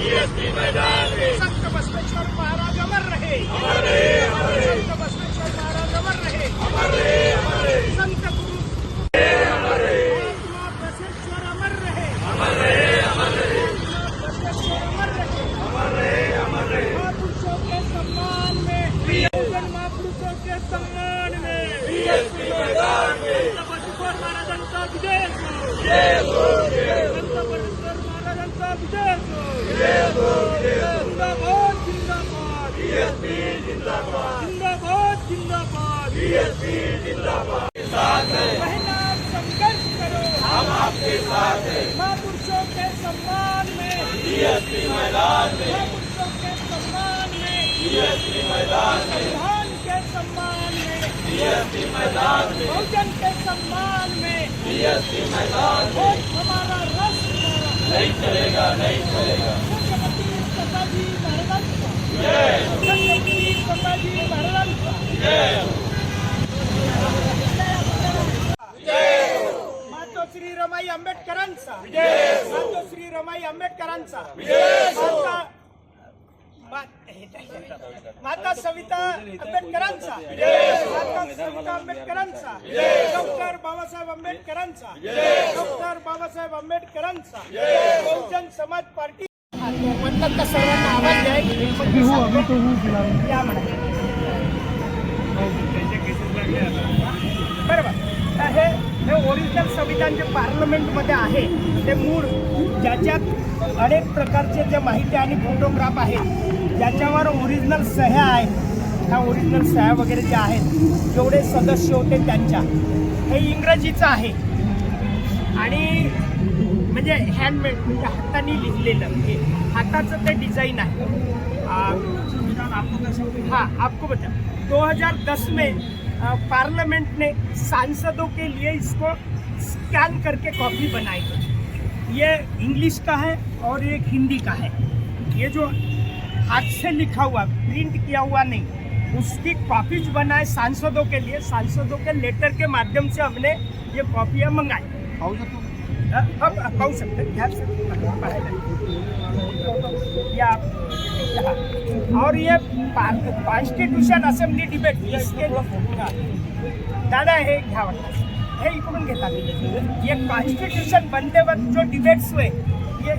BSP मैदान में संत बसवेश्वर महाराज अमर रहे, संत बसवेश्वर महाराज अमर रहे, संत गुरु महात्मा बसवेश्वर अमर रहे, बसवेश्वर अमर रहे, महापुरुषों के सम्मान में, महापुरुषों के सम्मान में बीएसपी मैदान में संत बसवेश्वर महाराजांचा विजय असो, संत बसवेश्वर महाराजांचा विजय असो, जिंदाबाद जिंदाबाद बीएसपी जिंदाबाद, जिंदाबाद जिंदाबाद बीएसपी जिंदाबाद साथ है, पहला संघर्ष करो, हम आपके साथ हैं। महापुरुषों के सम्मान में, बीएसपी मैदान में, महापुरुषों के सम्मान में, बीएसपी मैदान में, संविधान के सम्मान में, बीएसपी मैदान में, बहुजन के सम्मान में, बीएसपी मैदान में वोट हमारा राष्ट्र नहीं चलेगा, नहीं चलेगा। छत्रपती संभाजी महाराजांचा, जय हो, छत्रपती संभाजी महाराजांचा, जय हो, जय हो, मातोश्री रमाई आंबेडकरांचा, जय हो, मातोश्री रमाई आंबेडकरांचा, जय हो, माता सविता आंबेडकरांचा, माता सविता आंबेडकरांचा, डॉक्टर बाबासाहेब आंबेडकरांचा, डॉक्टर बाबासाहेब आंबेडकरांचा, बहुजन समाज पार्टी म्हणतात का सर्वांना आवाज द्या बरोबर. हे ओरिजिनल संविधान जे पार्लमेंटमध्ये आहे ते मूळ, ज्याच्यात अनेक प्रकारचे जे माहिती आणि फोटोग्राफ आहेत, ज्याच्यावर ओरिजिनल सह्या आहेत, ह्या ओरिजिनल सह्या वगैरे ज्या आहेत, जेवढे सदस्य होते त्यांच्या, हे इंग्रजीचं आहे आणि म्हणजे हँडमेड, म्हणजे हाताने लिहिलेलं, हे हाताचं ते डिझाईन आहे. हाँ, आपको बता 2010 में पार्लियामेंट ने सांसदों के लिए इसको स्कैन करके कॉपी बनाई. ये इंग्लिश का है और एक हिंदी का है. ये जो हाथ से लिखा हुआ, प्रिंट किया हुआ नहीं, उसकी कॉपीज बनाए सांसदों के लिए. सांसदों के लेटर के माध्यम से हमने ये कॉपियाँ मंगाई. पाहू शकते और ये कॉन्स्टिट्यूशन असेंब्ली डिबेट इसके दादा हे घ्यावं, हे इकडून घेतात. ये कॉन्स्टिट्यूशन बनते वक्त जो डिबेट्स हुए,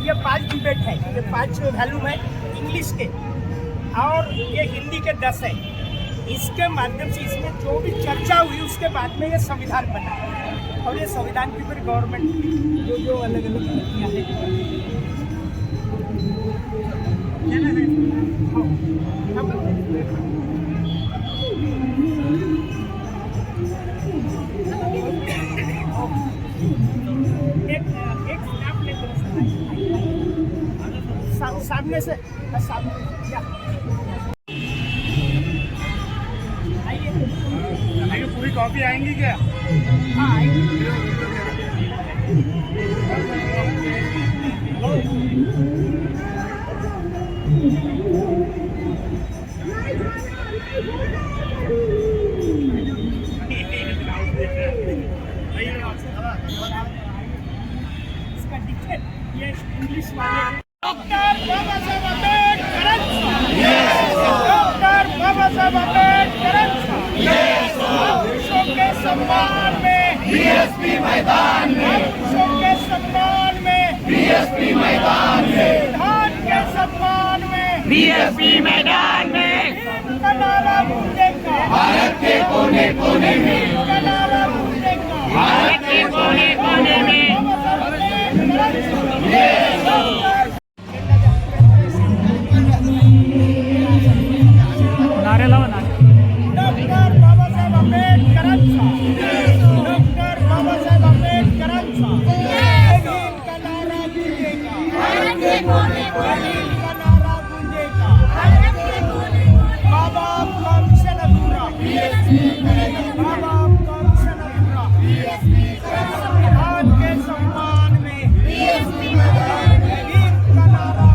ये 5 डिबेट है, ये 5 वैल्यूम है इंग्लिश के और ये हिंदी के 10 है. इसके माध्यम से इसमें जो भी चर्चा हुई उसके बाद में ये संविधान बना और ये संविधान की फिर गवर्नमेंट जो अलग अलग नीतियाँ हैं एक स्नैप ले दो सामने से, सामने आइए. पूरी कॉपी आएंगी क्या? हाँ आएंगी. इसका डिक्टेट ये इंग्लिश वाले डॉक्टर बाबासाहेब आंबेडकरांचा, डॉक्टर बाबासाहेब आंबेडकरांचा, महापुरुषों के सम्मान में बीएसपी मैदान में, महापुरुषों के सम्मान में बीएसपी मैदान में, संविधान के सम्मान में बीएसपी मैदान में, का नारा गूंजेगा, भारत के कोने कोने में, का नारा गूंजेगा, भारत के कोने कोने में, नारे लावा ना. डॉक्टर बाबासाहेब आंबेडकरांचा, डॉक्टर बाबासाहेब आंबेडकरांचा, भीम का नारा गूंजेगा, भीम का नारा गूंजेगा, बाबा आपका मिशन अधूरा, बाबा आपका मिशन अधूरा, संविधान के सम्मान में भीम का नारा गूंजेगा, भीम का नारा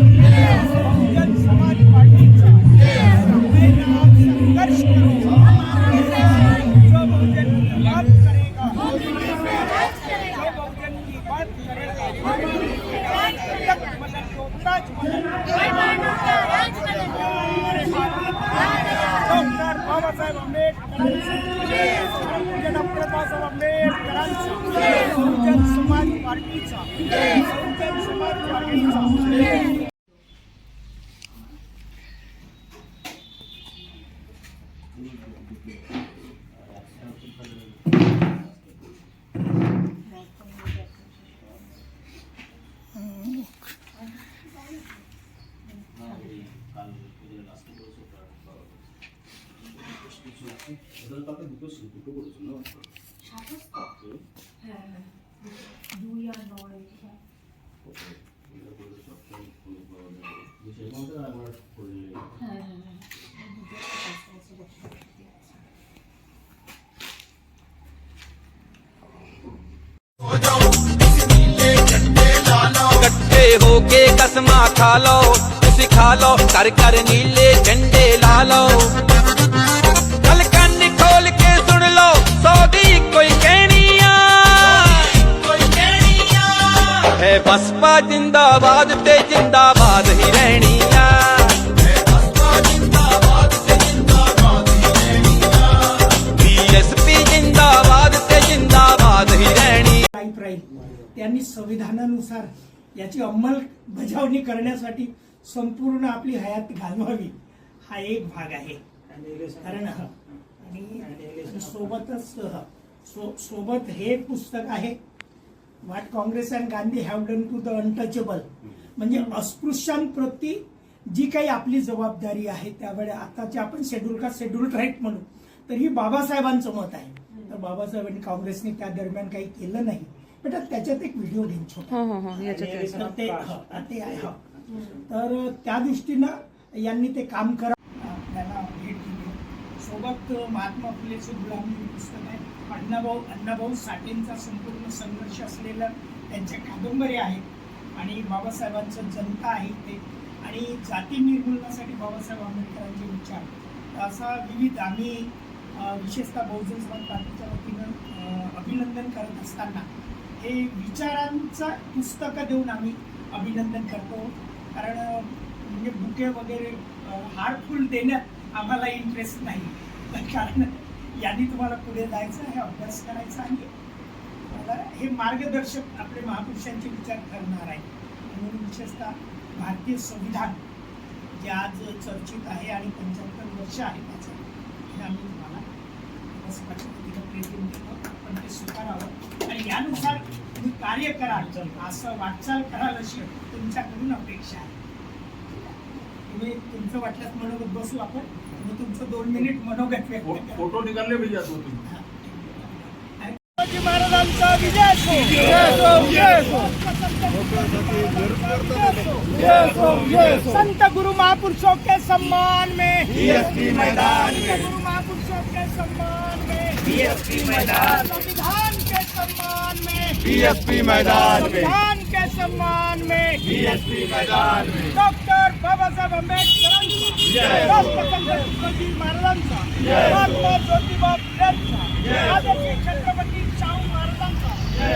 बहुजन समाज पार्टीचा पूज्य डॉक्टर बाबासाहेब आंबेडकरांचा, बहुजन समाज पार्टीचा, बहुजन समाज पार्टीचा. इकट्ठे होके कसमा खा लो, सिखा लो, कर कर नीले झंडे ला लो. कल कान खोल के सुन लो, सौदी कोई कहनिया है. बसपा जिंदाबाद ते जिंदाबाद ही रहनिया. बीएसपी जिंदाबाद ते जिंदाबाद ही रहनी. त्यांनी संविधानानुसार याची अंमलबजावणी करण्यासाठी संपूर्ण आपली हयात घालवावी हा एक भाग आहे. कारण आणि सोबत हे पुस्तक आहे what Congress and Gandhi have done to the untouchable, म्हणजे अस्पृश्यांप्रती जी काही आपली जबाबदारी आहे त्यावेळी आताचे आपण शेड्यूल कास्ट शेड्यूल राईट म्हणू तर ही बाबासाहेबांचं मत आहे. तर बाबासाहेबांनी काँग्रेसने त्या दरम्यान काही केलं नाही. बेटा त्याच्यात एक व्हिडिओ घेईन छोटा ते आहे. तर त्या दृष्टीनं यांनी ते काम करा. त्याला भेट दिली. सोबत महात्मा फुलेचे गुलामी पुस्तक आहे. अण्णाभाऊ साठेंचा संपूर्ण संघर्ष असलेलं त्यांच्या कादंबरी आहेत आणि बाबासाहेबांचं जनता आहे ते आणि जाती निर्मूलनासाठी बाबासाहेब आंबेडकरांचे विचार असा विविध आम्ही विशेषतः बहुजन समाज पार्टीच्या वतीनं अभिनंदन करत असताना हे विचारांचं पुस्तकं देऊन आम्ही अभिनंदन करतो. कारण म्हणजे बुके वगैरे हार्टफुल देण्यात आम्हाला इंटरेस्ट नाही. कारण यांनी तुम्हाला पुढे जायचं आहे, अभ्यास करायचा आणि मला हे मार्गदर्शक आपले महापुरुषांचे विचार करणार आहे. म्हणून विशेषतः भारतीय संविधान जे आज चर्चित आहे आणि 75 वर्ष आहे त्याचं हे आम्ही तुम्हाला प्रेरित देतो. आपण ते स्वीकारावं आणि यानुसार तुम्ही कार्य कराल असं वाटचाल कराल अशी तुमच्याकडून अपेक्षा आहे. तुम्ही तुमचं वाटल्यास मनोगत बसू आपण. तुम्ही तुमचं 2 मिनिट मनोगत व्यक्त करा. फोटो निकालले भैया तो महाराजांचा विजय असो. संत गुरु महापुरुषों के सम्मान में मैदान में, गुरु महापुरुषों के सम्मान में मैदान, संविधान के सम्मान में बीएसपी मैदान में, संविधान के सम्मान में बीएसपी मैदान में. डॉक्टर बाबासाहेब आंबेडकरांचा, राष्ट्रसंत तुकडोजी महाराजांचा, महात्मा ज्योतिबा फुलेंचा, आदरणीय छत्रपती शाहू महाराजांचा,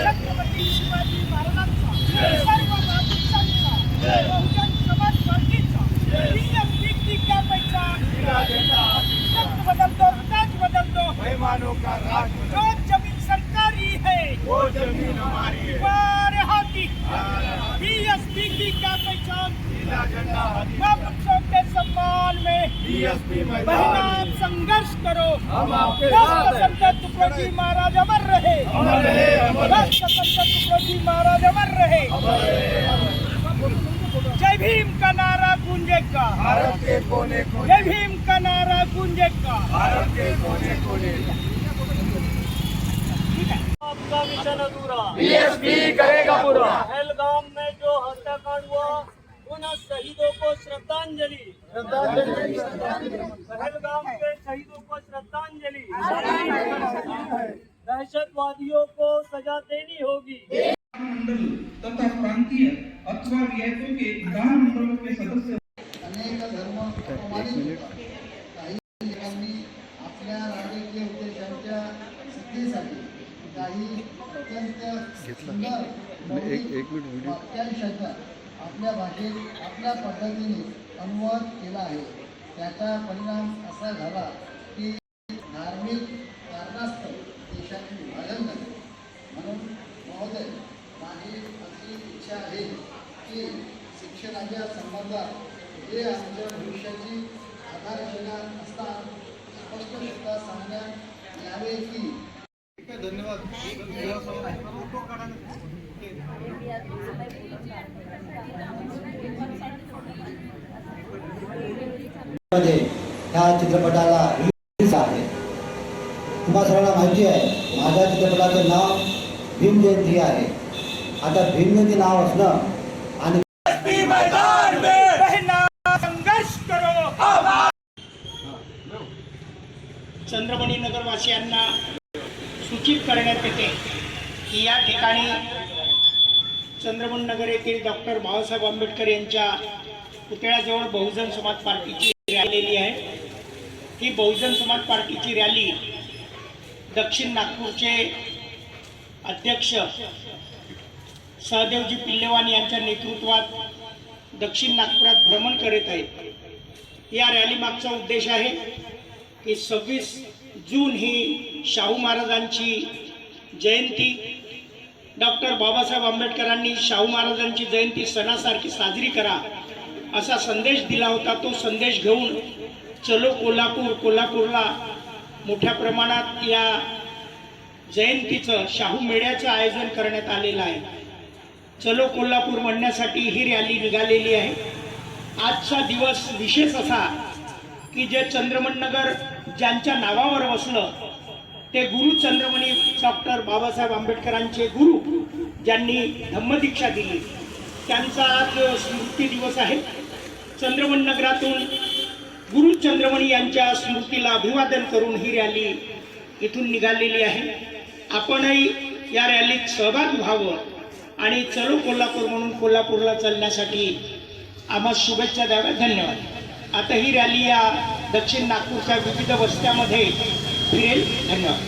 छत्रपती शिवाजी महाराजांचा, सर्व महापुरुषांचा, बहुजन समाज पार्टीचा बीएसपी क्या पहचान, सत्य बदल दो, सच बदल दो, बेईमानों का राज जो जमीन सरकारी है वो जमीन हमारी है. हमारे हाथी बीएसपी की क्या पहचान, नीला झंडा हाथी, महापुरुषों के सम्मान में बीएसपी बहना मैदान में. संघर्ष करो. हम आपके साथ हैं. राष्ट्रसंत तुकडोजी महाराज अमर रहे, अमर रहे, अमर रहे. राष्ट्रसंत तुकडोजी महाराज अमर रहे. जय भीम का नारा गूंजेगा, भारत के कोने कोने, जय भीम का नारा गूंजेगा. भारत के कोने कोने. ठीक है. आपका मिशन अधूरा, बीएसपी करेगा पूरा. पहलगाम में जो हत्याकांड हुआ उन शहीदों को श्रद्धांजलि, पहलगाम के शहीदों को श्रद्धांजलि, दहशतवादियों को सजा देनी होगी. मंडल तथा प्रांतीय अथवा रियायतों के विधान मंडलों के सदस्य अनेक धर्म प्रमाणित काही लोकांनी आपल्या राजकीय उद्देशांच्या सिद्धीसाठी काही अत्यंत सुंदर वाक्यांशाचा आपल्या भाषेत आपल्या पद्धतीने अनुवाद केला आहे. त्याचा परिणाम असा झाला की धार्मिक धार्मिक कारणास्तव देशाने विभाजन झाले. म्हणून महोदय, माझी अशी इच्छा आहे की शिक्षणाच्या संबंधात जे आमच्या भविष्याची आधारशिला असतात स्पष्ट शब्दात सांगण्यात यावे की मध्ये ह्या चित्रपटाला रिलीज आहे. तुम्हा सर्वांना माहिती आहे माझ्या चित्रपटाचं नाव भीम जयंती आहे. आता भीम जयंती नाव असणं आणि मैदान में पहला संघर्ष करो. चंद्रमणी नगरवासियांना सूचित करण्यात येते की या ठिकाणी चंद्रमणी नगर येथील डॉक्टर बाबासाहेब आंबेडकर यांच्या पुतळ्याजवळ बहुजन समाज पार्टीची रॅली आलेली आहे. ही बहुजन समाज पार्टीची रॅली दक्षिण नागपूरचे अध्यक्ष सहदेवजी पिल्लेवान यांच्या नेतृत्वात दक्षिण नागपुरात भ्रमण करीत आहे. या रॅली मागचा उद्देश आहे की 26 जून ही शाहू महाराजांची जयंती, डॉक्टर बाबासाहेब आंबेडकरांनी शाहू महाराजांची जयंती सणासारखी साजरी करा असा संदेश दिला होता. तो संदेश घेऊन चलो कोल्हापूरला मोठ्या प्रमाणात या जयंतीचं शाहू मेळ्याचं आयोजन करण्यात आलेलं आहे. चलो कोल्हापूर म्हणण्यासाठी ही रॅली निघालेली आहे. आजचा दिवस विशेष असा की जे चंद्रमणी नगर ज्यांच्या नावावर वसलं ते गुरु चंद्रमणी डॉक्टर बाबासाहेब आंबेडकरांचे गुरु ज्यांनी धम्मदीक्षा दिली त्यांचा आज स्मृती दिवस आहे. चंद्रमणी नगरातून गुरु चंद्रमणी यांच्या स्मृतीला अभिवादन करून ही रॅली इथून निघालेली आहे. आपणही या रॅलीत सहभागी व्हावं आणि चलो कोल्हापूर म्हणून कोल्हापूरला चालण्यासाठी आम्हाला शुभेच्छा द्याव्या. धन्यवाद. आता ही रॅली या दक्षिण नागपूरच्या विविध वस्त्यामध्ये फिरेल. धन्यवाद.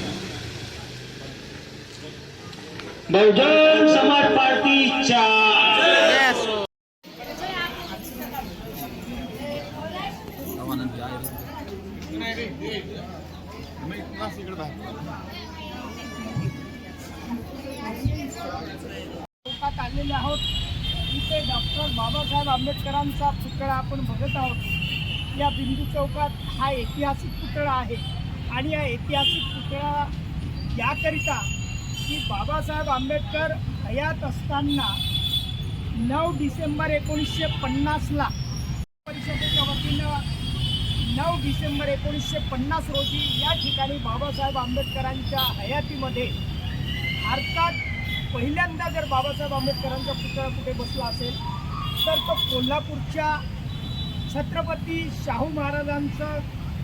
बहुजन समाज पार्टीच्या चौकात आलेले आहोत. इथे डॉक्टर बाबासाहेब आंबेडकरांचा पुतळा आपण बघत आहोत. या बिंदू चौकात हा ऐतिहासिक पुतळा आहे आणि या ऐतिहासिक पुतळा याकरिता की बाबासाहेब आंबेडकर हयात असताना 9 डिसेंबर 1950ला परिषदेच्या वतीनं 9 डिसेंबर 1950 रोजी या ठिकाणी बाबासाहेब आंबेडकरांच्या हयातीमध्ये भारतात पहिल्यांदा जर बाबासाहेब आंबेडकरांचा पुतळा कुठे बसला असेल तर तो कोल्हापूरच्या छत्रपती शाहू महाराजांचा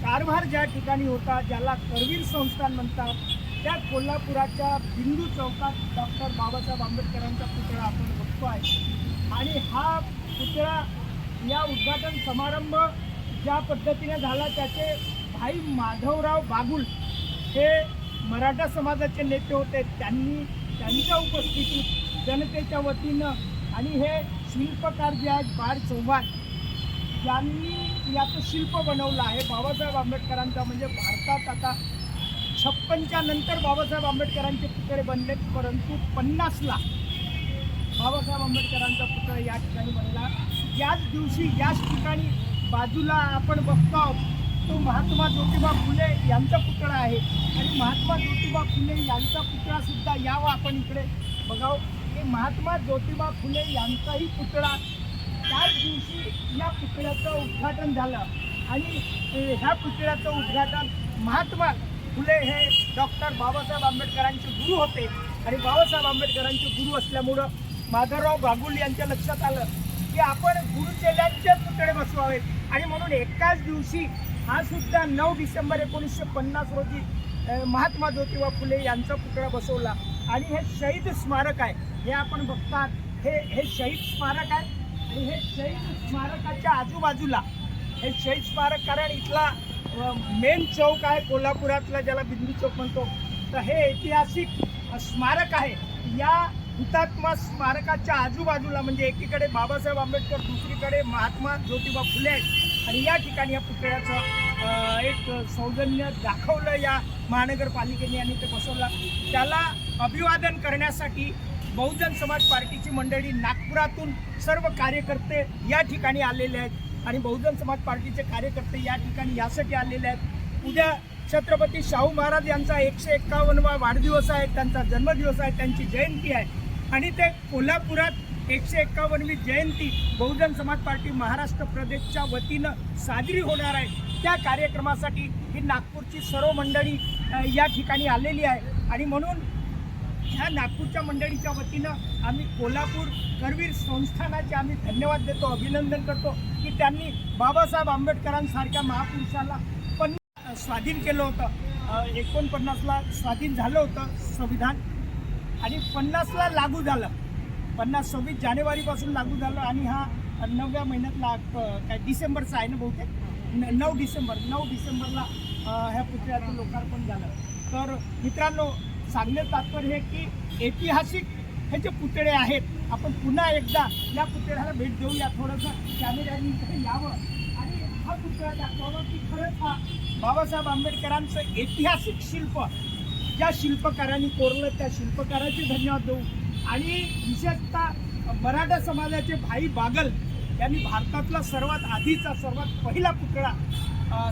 कारभार ज्या ठिकाणी होता, ज्याला करवीर संस्थान म्हणतात, त्या कोल्हापुराच्या बिंदू चौकात डॉक्टर बाबासाहेब आंबेडकरांचा पुतळा आपण बघतो आहे. आणि हा पुतळा या उद्घाटन समारंभ ज्या पद्धतीने झाला त्याचे भाई माधवराव बागुल हे मराठा समाजाचे नेते होते. त्यांनी त्यांच्या उपस्थितीत जनतेच्या वतीनं आणि हे शिल्पकार जे आहेत बाळ चव्हाण यांनी याचं शिल्प बनवलं आहे बाबासाहेब आंबेडकरांचा. म्हणजे भारतात आता 56च्या नंतर बाबासाहेब आंबेडकरांचे पुतळे बनले, परंतु 50ला बाबासाहेब आंबेडकरांचा पुतळा या ठिकाणी बनला. याच दिवशी याच ठिकाणी बाजूला आपण बघतो आहोत तो महात्मा ज्योतिबा फुले यांचा पुतळा आहे आणि महात्मा ज्योतिबा फुले यांचा पुतळासुद्धा यावा आपण इकडे बघावं. की महात्मा ज्योतिबा फुले यांचाही पुतळा त्याच दिवशी या पुतळ्याचं उद्घाटन झालं आणि ह्या पुतळ्याचं उद्घाटन महात्मा फुले हे डॉक्टर बाबासाहेब आंबेडकरांचे गुरु होते आणि बाबासाहेब आंबेडकरांचे गुरु असल्यामुळं माधवराव बागुल यांच्या लक्षात आलं की आपण गुरुचेल्यांचे पुतळे बसवावेत आणि म्हणून एकाच दिवशी हा सुद्धा 9 डिसेंबर 1950 रोजी महात्मा ज्योतिबा फुले यांचा पुतळा बसवला. आणि हे शहीद स्मारक आहे, हे आपण बघतात हे शहीद स्मारक आहे आणि हे शहीद स्मारकाच्या आजूबाजूला हे शहीद स्मारक, कारण इथला मेन चौक आहे कोल्हापुरातला ज्याला बिंदू चौक म्हणतो, तर हे ऐतिहासिक स्मारक आहे. या हुतात्मा स्मारकाच्या आजूबाजूला म्हणजे एकीकडे बाबासाहेब आंबेडकर, दुसरीकडे महात्मा ज्योतिबा फुले आणि या ठिकाणी या पुतळ्याचं एक सौजन्य दाखवलं या महानगरपालिकेने आणि ते बसवलं, त्याला अभिवादन करण्यासाठी बहुजन समाज पार्टीची मंडळी नागपुरातून सर्व कार्यकर्ते या ठिकाणी आलेले आहेत आणि बहुजन समाज पार्टीचे कार्यकर्ते या ठिकाणी यासाठी आलेले आहेत. उद्या छत्रपती शाहू महाराज यांचा 151वा वाढदिवस आहे, त्यांचा जन्मदिवस आहे, त्यांची जयंती आहे आणि ते कोल्हापुरात 151वी जयंती बहुजन समाज पार्टी महाराष्ट्र प्रदेशच्या वतीनं साजरी होणार आहे. त्या कार्यक्रमासाठी ही नागपूरची सर्व मंडळी या ठिकाणी आलेली आहे आणि म्हणून ह्या नागपूरच्या मंडळीच्या वतीनं आम्ही कोल्हापूर करवीर संस्थानाचे आम्ही धन्यवाद देतो, अभिनंदन करतो की त्यांनी बाबासाहेब आंबेडकरांसारख्या महापुरुषाला स्वाधीन केलं होतं. 49ला स्वाधीन झालं होतं संविधान आणि 50ला लागू झालं, 26 जानेवारीपासून लागू झालं आणि हा 9व्या महिन्यातला काय डिसेंबरचा आहे ना बहुतेक, 9 डिसेंबरला ह्या पुतळ्याचं लोकार्पण झालं. तर मित्रांनो, सांगण्याचं तात्पर्य हे की ऐतिहासिक हे जे पुतळे आहेत, आपण पुन्हा एकदा या पुतळ्याला भेट देऊया, थोडंसं कॅमेऱ्याने इकडे यावं आणि हा पुतळा दाखवावं की खरंच हा बाबासाहेब आंबेडकरांचं ऐतिहासिक शिल्प ज्या शिल्पकारांनी कोरलं त्या शिल्पकाराचे धन्यवाद देऊ आणि विशेषतः मराठा समाजाचे भाई बागल यांनी भारतातला सर्वात आधीचा सर्वात पहिला पुतळा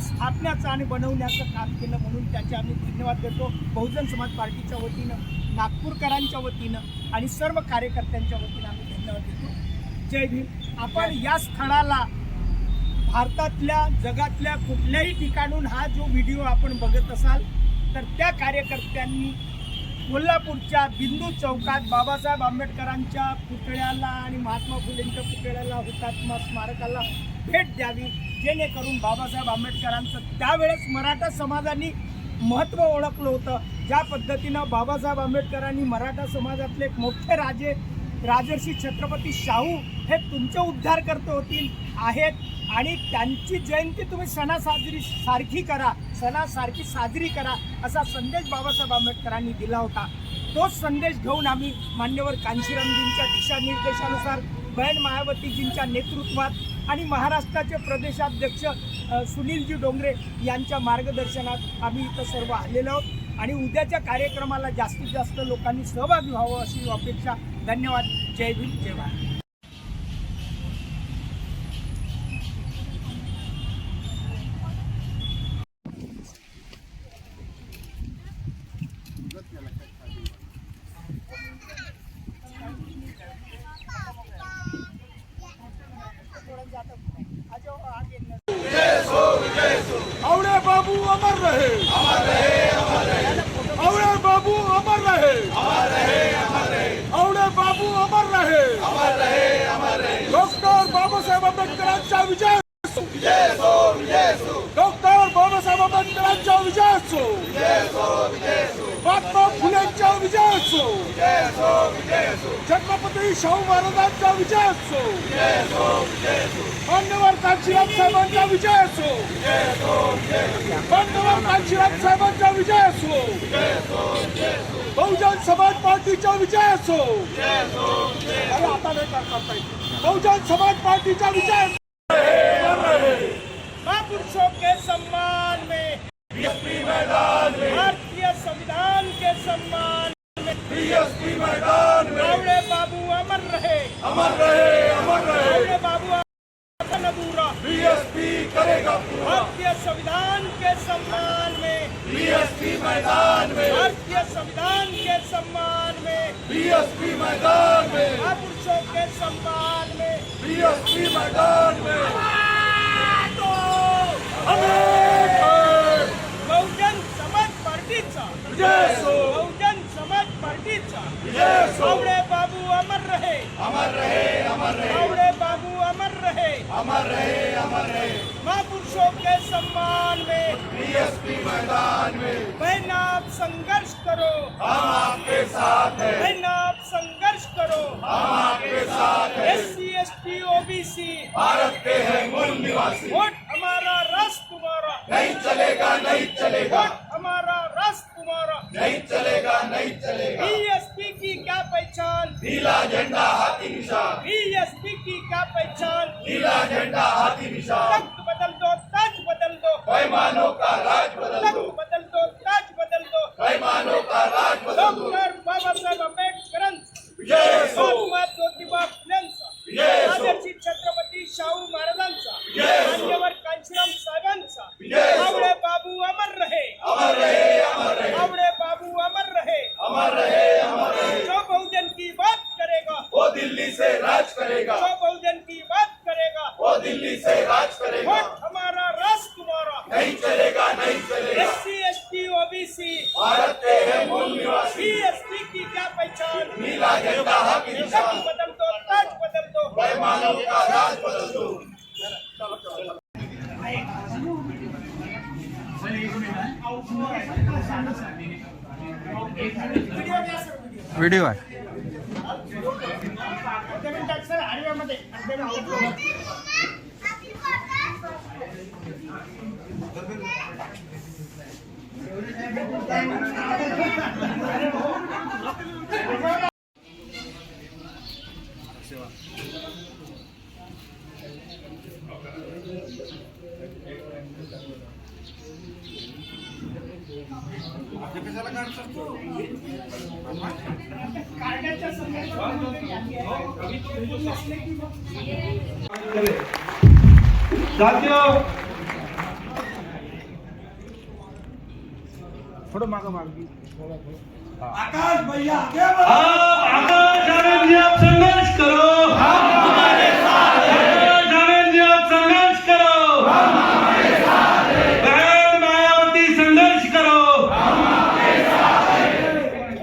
स्थापण्याचं आणि बनवण्याचं काम केलं, म्हणून त्याचे आम्ही धन्यवाद देतो. बहुजन समाज पार्टीच्या वतीनं, नागपूरकरांच्या वतीनं आणि सर्व कार्यकर्त्यांच्या वतीनं आम्ही धन्यवाद देतो. जय भीम. आपण या स्थळाला भारतातल्या जगातल्या कुठल्याही ठिकाणून हा जो व्हिडिओ आपण बघत असाल तर त्या कार्यकर्त्यांनी कोल्हापूरच्या बिंदू चौकात बाबासाहेब आंबेडकरांच्या पुतळ्याला आणि महात्मा फुलेंच्या पुतळ्याला, हुतात्मा स्मारकाला भेट द्यावी, जेणेकरून बाबासाहेब आंबेडकरांचं त्यावेळेस मराठा समाजाने महत्त्व ओळखलं होतं. ज्या पद्धतीनं बाबासाहेब आंबेडकरांनी मराठा समाजातले एक मोठे राजर्षी छत्रपती शाहू हे तुमचे उद्धारकर्ते होतील आहेत आणि त्यांची जयंती तुम्ही सणासारखी करा, सणासारखी साजरी करा असा संदेश बाबासाहेब आंबेडकरांनी दिला होता. तोच संदेश घेऊन आम्ही मान्यवर कांशीरामजींच्या दिशानिर्देशानुसार, बहन मायावतीजींच्या नेतृत्वात आणि महाराष्ट्राचे प्रदेशाध्यक्ष सुनीलजी डोंगरे यांच्या मार्गदर्शनात आम्ही इथं सर्व आलेलो आहोत आणि उद्याच्या कार्यक्रमाला जास्तीत जास्त लोकांनी सहभागी व्हावं अशी अपेक्षा. धन्यवाद. जय भीम, जय भारत. आवड़े बाबू अमर रहे, अमर रहे, अमर रहे। आवड़े बाबू अमर रहे, अमर रहे, अमर रहे। आवड़े बाबू अमर रहे, अमर रहे, अमर रहे। डॉक्टर बाबासाहेब आंबेडकरांचा विजय असो, विजय असो, विजय असो। डॉक्टर बाबासाहेब आंबेडकरांचा विजय असो, विजय असो, विजय असो। महात्मा फुलेंचा विजय असो, विजय असो, विजय असो। छत्रपती शाहू महाराजांचा विजय असो, विजय असो, विजय असो। मान्यवर कांशीराम साहेबांचा विजय असो, विजय असो, विजय असो। मान्यवर कांशीराम साहेबांचा विजय असो, विजय असो, विजय असो। बहुजन समाज पार्टीचा विजय असो, विजय असो, विजय असो। अरे आता नाही करता पाहिजे। बहुजन समाज पार्टीचा विजय असो। महापुरुषों के सम्मान में, बीएसपी मैदान में, भारतीय संविधान के सम्मान में, बीएसपी मैदान में। आवड़े बाबू अमर रहे, अमर रहे, अमर रहे। आवड़े बाबू अधूरा, बीएसपी करेगा पूरा। भारतीय संविधान के सम्मान में, बीएसपी मैदान में, भारतीय संविधान के सम्मान में, बीएसपी मैदान में, महापुरुषों के सम्मान में, बीएसपी मैदान में। बहुजन समाज पार्टीचा विजय असो, बहुजन समाज पार्टीचा विजय असो। आवड़े बाबू अमर रहे, अमर रहे, अमर रहे। आवड़े बाबू अमर रहे, अमर रहे, अमर रहे। महापुरुषों के सम्मान में, बीएसपी मैदान में। बहन आप संघर्ष करो, हम आपके साथ हैं, बहन आप संघर्ष करो, हम आपके साथ हैं। SC ST OBC भारत के हैं मूल निवासी। वोट हमारा, राष्ट्र तुम्हारा, नहीं चलेगा, नहीं चलेगा, वोट हमारा, राष्ट्र तुम्हारा। नहीं चलेगा, नहीं चलेगा। BSP की क्या पहचान, नीला झंडा हाथी निशान, BSP की क्या पहचान, नीला झंडा हाथी निशान। तख्त बदल दो, ताज बदल दो, पैमान नहीं चलेगा, नहीं चलेगा। SC ST OBC भारत के हैं मूल निवासी, BSP की क्या पहचान, नीला झंडा हक निशान, रंग बदल दो, ताज बदल दो, पैमानों का राज बदल दो। व्हिडिओ आहे. सर हायवेमध्ये काढण्याच्या संदर्भात थोडं मागं मागे. आकाश भैया आगे बढ़ो। आकाश आनंद जी आप संघर्ष करो, हम हमारे साथ हैं। आकाश आनंद जी आप संघर्ष करो, हम हमारे साथ हैं। बहन मायावती संघर्ष करो, हम हमारे साथ हैं।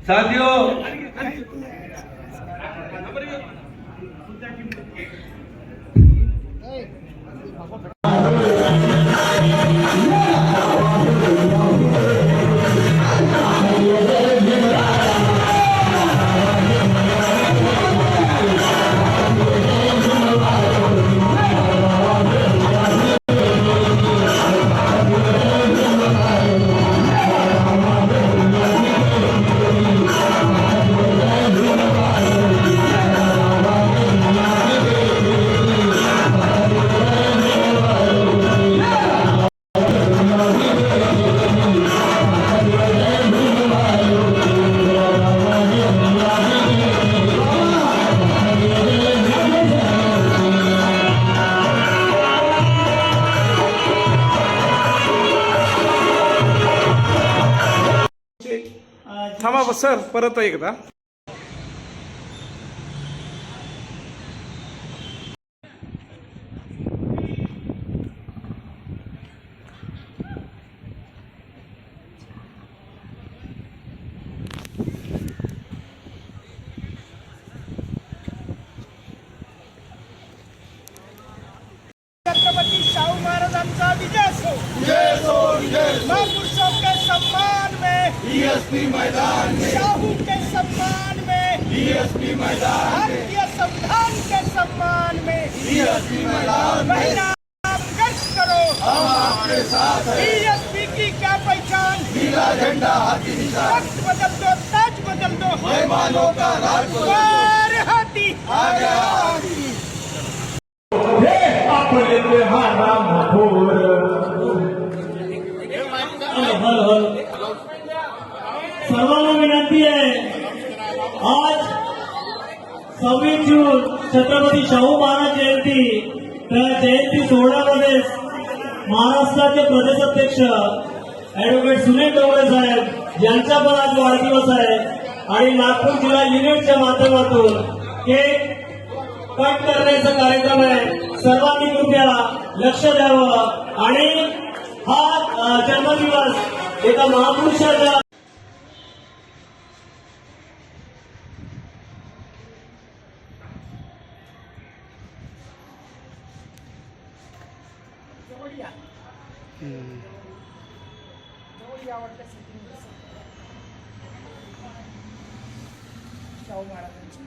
साथियों थांबा सर, परत एकदा. छत्रपति शाहू महाराजांचा विजय असो। जय सो जय सो। महापुरुषों के सम्मान में, डीएसपी मैदान में, शाहू के सम्मान में, डीएसपी मैदान में, भारतीय संविधान के सम्मान में, डीएसपी मैदान में, महिला संघर्ष करो, हम आपके साथ हैं। BSP की क्या पहचान, नीला झंडा हक निशान, वक्त बदल दो, ताज बदल दो, पैमानों का राज बदल दो। वार हाथी आगे हाथी। सर्वांना विनंती आहे, आज 26 जून छत्रपती शाहू महाराज जयंती, त्या जयंती सोहळ्यामध्ये महाराष्ट्राचे प्रदेशाध्यक्ष ऍडव्होकेट सुनील डोंगरे साहेब यांचा पण आज वाढदिवस आहे आणि नागपूर जिल्हा युनिटच्या माध्यमातून केक कट करण्याचा कार्यक्रम आहे. सर्वांनी कृपया लक्ष द्यावं आणि हा जन्मदिवस एका महापुरुषाच्या शाहू महाराजांची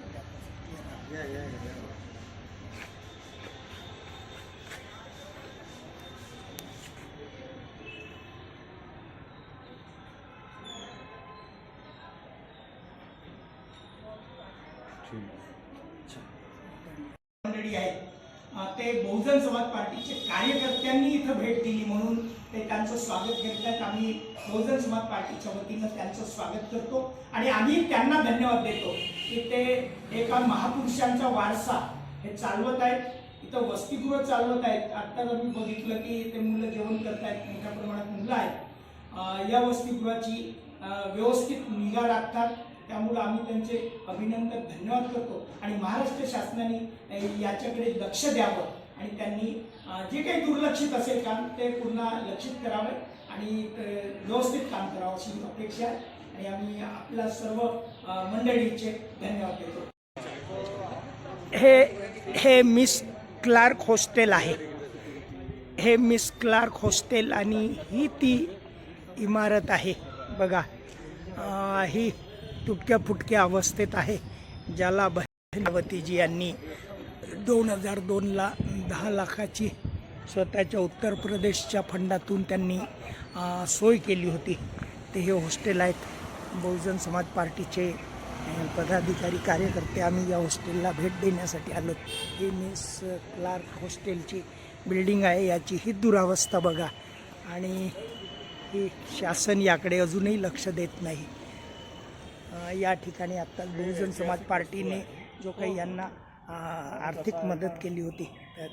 मंडळी आहेत, ते बहुजन समाज पार्टीचे कार्यकर्त्यांनी इथं भेट दिली म्हणून ते त्यांचं स्वागत करतात. आम्ही बहुजन समाज पार्टीच्या वतीनं त्यांचं स्वागत करतो आणि आम्ही त्यांना धन्यवाद देतो की ते एका महापुरुषांचा वारसा हे चालवत आहेत. इथं वसतिगृह चालवत आहेत. आत्ताच आम्ही बघितलं की ते मुलं जेवण करत आहेत, मोठ्या प्रमाणात मुलं आहेत. या वसतिगृहाची व्यवस्थित निगा राखतात त्यामुळं आम्ही त्यांचे अभिनंदन धन्यवाद करतो आणि महाराष्ट्र शासनाने याच्याकडे लक्ष द्यावं आणि त्यांनी जे काही दुर्लक्षित असेल काम ते पुन्हा लक्षित करावे आणि व्यवस्थित काम करावं अशी अपेक्षा आहे आणि आम्ही आपल्या सर्व मंडळीचे धन्यवाद देतो. हे मिस क्लार्क हॉस्टेल आहे. हे मिस क्लार्क हॉस्टेल आणि ही ती इमारत आहे बघा. ही तुटक्या फुटक्या अवस्थेत आहे, ज्याला बहिणावतीजी यांनी 2002ला 10 लाखाची स्वतःच्या उत्तर प्रदेशच्या फंडातून त्यांनी सोय केली होती. ते हे हॉस्टेल आहेत. बहुजन समाज पार्टीचे पदाधिकारी कार्यकर्ते आम्ही या हॉस्टेलला भेट देण्यासाठी आलो. ही मिस क्लार्क हॉस्टेलची बिल्डिंग आहे. याची ही दुरावस्था बघा आणि ही शासन याकडे अजूनही लक्ष देत नाही. या ठिकाणी आत्ता बहुजन समाज पार्टीने जो काही यांना आर्थिक मदत केली होती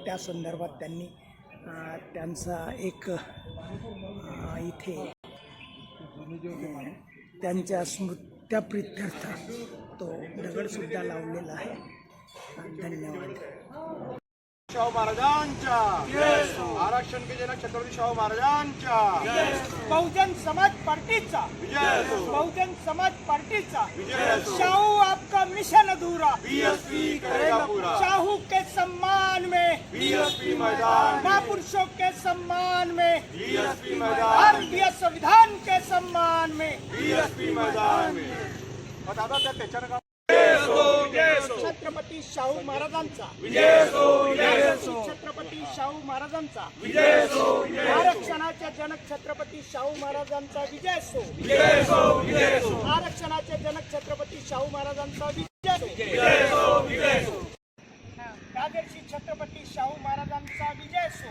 त्या संदर्भात त्यांनी त्यांचा एक इथे त्यांच्या स्मृत्याप्रित्यर्थ तो दगडसुद्धा लावलेला आहे. धन्यवाद. शाहू महाराजांच्या आरक्षण के जनक छत्रपती शाहू महाराजांच्या बहुजन समाज पार्टीचा बहुजन समाज पार्टीचा शाहू आपका मिशन अधूरा बीएसपी करेगा पूरा. शाहू के सम्मान में बीएसपी मैदान महापुरुषों के सम्मान में बीएसपी मैदान भारतीय संविधान के सम्मान में बीएसपी मैदान में दादा त्याच्यानं छत्रपती शाहू महाराजांचा छत्रपती शाहू महाराजांचा आरक्षणाचे जनक छत्रपती शाहू महाराजांचा विजय असो. आरक्षणाचे जनक छत्रपती शाहू महाराजांचा विजय असो. राजर्षी छत्रपती शाहू महाराजांचा विजय असो.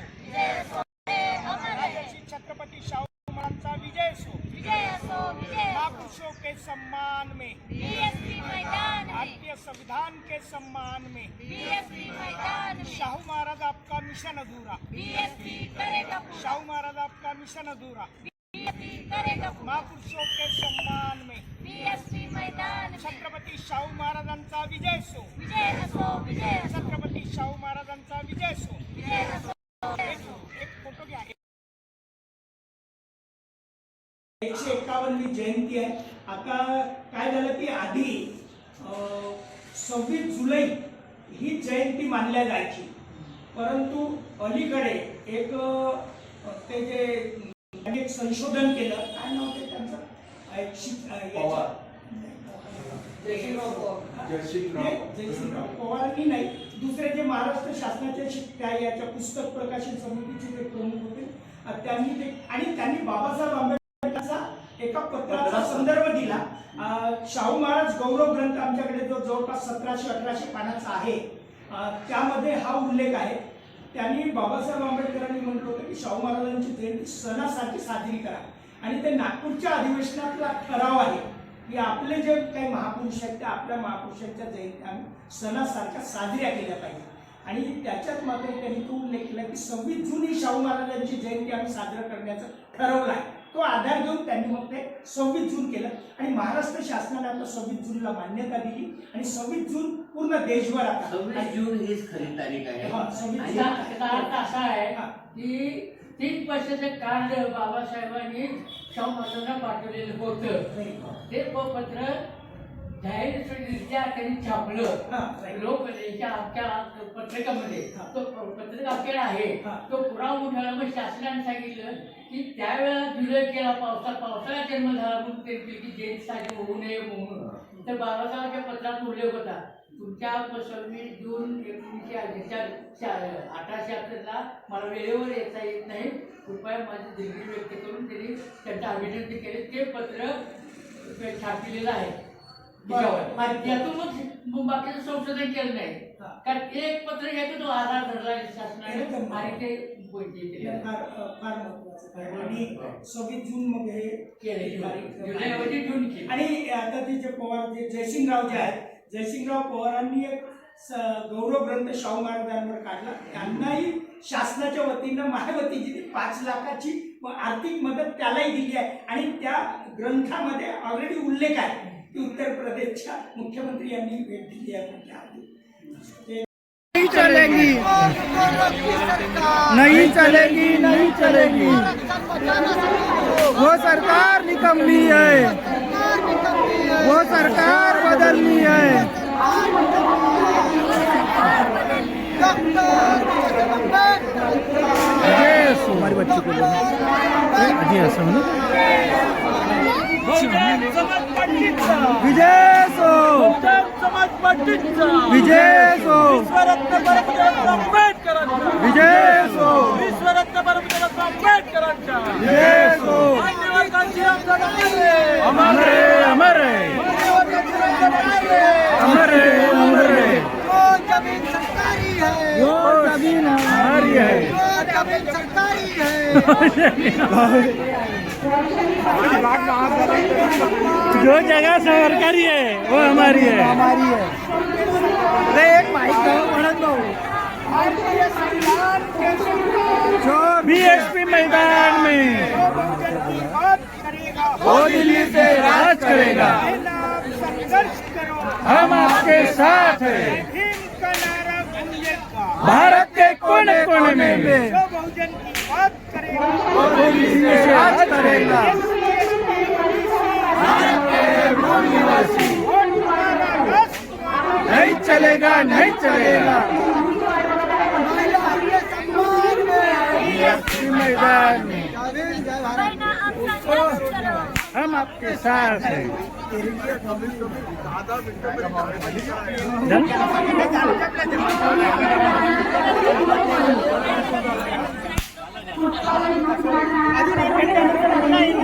राजर्षी छत्रपती शाहू महाराजांचा विजय असो. महापुरुषों के सम्मान में भारतीय संविधान के सम्मान में शाहू महाराज आपका मिशन अधूरा. शाहू महाराज आपका मिशन अधूरा. महापुरुषों के सम्मान में छत्रपती शाहू महाराजांचा विजय असो. छत्रपती शाहू महाराजांचा विजय असो. एक फोटो घ्या. 151वी जयंती आहे. आता काय झालं की आधी 26 जुलै ही जयंती मानल्या जायची, परंतु अलीकडे एक ते जे एक संशोधन केलं. काय नाव ते त्यांचं जयसिंगराव पवारांनी नाही, दुसरे जे महाराष्ट्र शासनाचे त्या याच्या पुस्तक प्रकाशन समितीचे ते प्रमुख होते त्यांनी ते आणि त्यांनी बाबासाहेब आंबेडकरांचा एका पत्राचा संदर्भ दिला. शाहू महाराज गौरव ग्रंथ आमच्याकडे जो जवळपास 1700-1800 पानाचा आहे, त्यामध्ये हा उल्लेख आहे. त्यांनी बाबासाहेब आंबेडकरांनी म्हटलं होतं की शाहू महाराजांची जयंती सणासारखी साजरी करा आणि ते नागपूरच्या अधिवेशनातला ठराव आहे की आपले जे काही महापुरुष आहेत त्या आपल्या महापुरुषांच्या जयंती आम्ही सणासारख्या साजऱ्या केल्या पाहिजे. आणि त्याच्यात मात्र त्यांनी तो उल्लेख केला की 26 जून ही शाहू महाराजांची जयंती आम्ही साजरा करण्याचं ठरवलं आहे. तो आधार घेऊन त्यांनी मग ते 26 जून केलं आणि महाराष्ट्र शासनाने आता 26 जूनला मान्यता दिली आणि 26 जून पूर्ण देशभर आता 26 जून हीच खरी तारीख आहे. याचा अर्थ असा आहे की 3 वर्षाचं कार्य बाबासाहेबांनी शाहू महाराजांना पाठवलेलं होतं. ते पत्र जाहीररित्या त्यांनी छापलं लोकशाहीच्या आमच्या पत्रकामध्ये. तो पत्रक आपल्याला आहे, तो पुरावा उठाला. मग शासनाने सांगितलं की त्यावेळेला जुलै केला पावसाळ्यात जन्म झाला म्हणून ते की जयंती साजरी होऊ नये म्हणून. तर बाबासाहेबांच्या पत्रात उल्लेख होता तुमच्या 26 जून 1878ला मला वेळेवर येता येत नाही, कृपया माझी दिलगिरी व्यक्त करून त्यांनी त्यांचं अभिनंदन केले. ते पत्र छापलेलं आहे. त्यातून मग बाकीचं संशोधन केलं नाही, कारण एक पत्र घ्यायचं तो आधार धरला शासनाने आणि ते फार महत्वाचं. आणि 26 जून मग हे जुलै जून केली. आणि आता ते जे पवार जे जयसिंगराव जे आहेत, जयसिंगराव पवारांनी एक गौरव ग्रंथ शाहू महाराजांवर काढला. त्यांनाही शासनाच्या वतीनं मायावतीजीने 5 लाखाची आर्थिक मदत त्यालाही दिली आहे आणि त्या ग्रंथामध्ये ऑलरेडी उल्लेख आहे की उत्तर प्रदेशच्या मुख्यमंत्री यांनी भेट दिली आहे म्हटल्या आधी. नहीं चलेगी, नहीं चलेगी, नहीं चलेगी। वो सरकार निकम्मी है, वो सरकार बदलनी है। हमारी बच्ची को जी ऐसा हो विजय सो, समाज पार्टीचा विजय सो, विश्वरत्न बाबासाहेब आंबेडकरांचा, विजय सो, विश्वरत्न बाबासाहेब आंबेडकरांचा, विजय सो। मान्यवर कांचीरामचा नारे, अमर है, अमर है, मान्यवर कांचीरामचा नारे, अमर है, अमर है। वो जमीन सरकारी है, वो जमीन हमारी है, वो जमीन सरकारी है। जो जगह सरकारी है वो हमारी है, हमारी है। अरे एक माइक दो म्हणत दो। भारतीय संविधान के जो बीएसपी मैदान में बात करेगा, वो दिल्ली से राज करेगा। संघर्ष करो, हम आपके साथ हैं। हिंद का नारा गूंजेगा, भारत के कोने कोने में जो बहुजन की बात करेगा, वो दिल्ली से राज करेगा। नहीं चलेगा, नहीं चलेगा। बीएसपी मैदान में हम आपके साथ हैं। अजून एक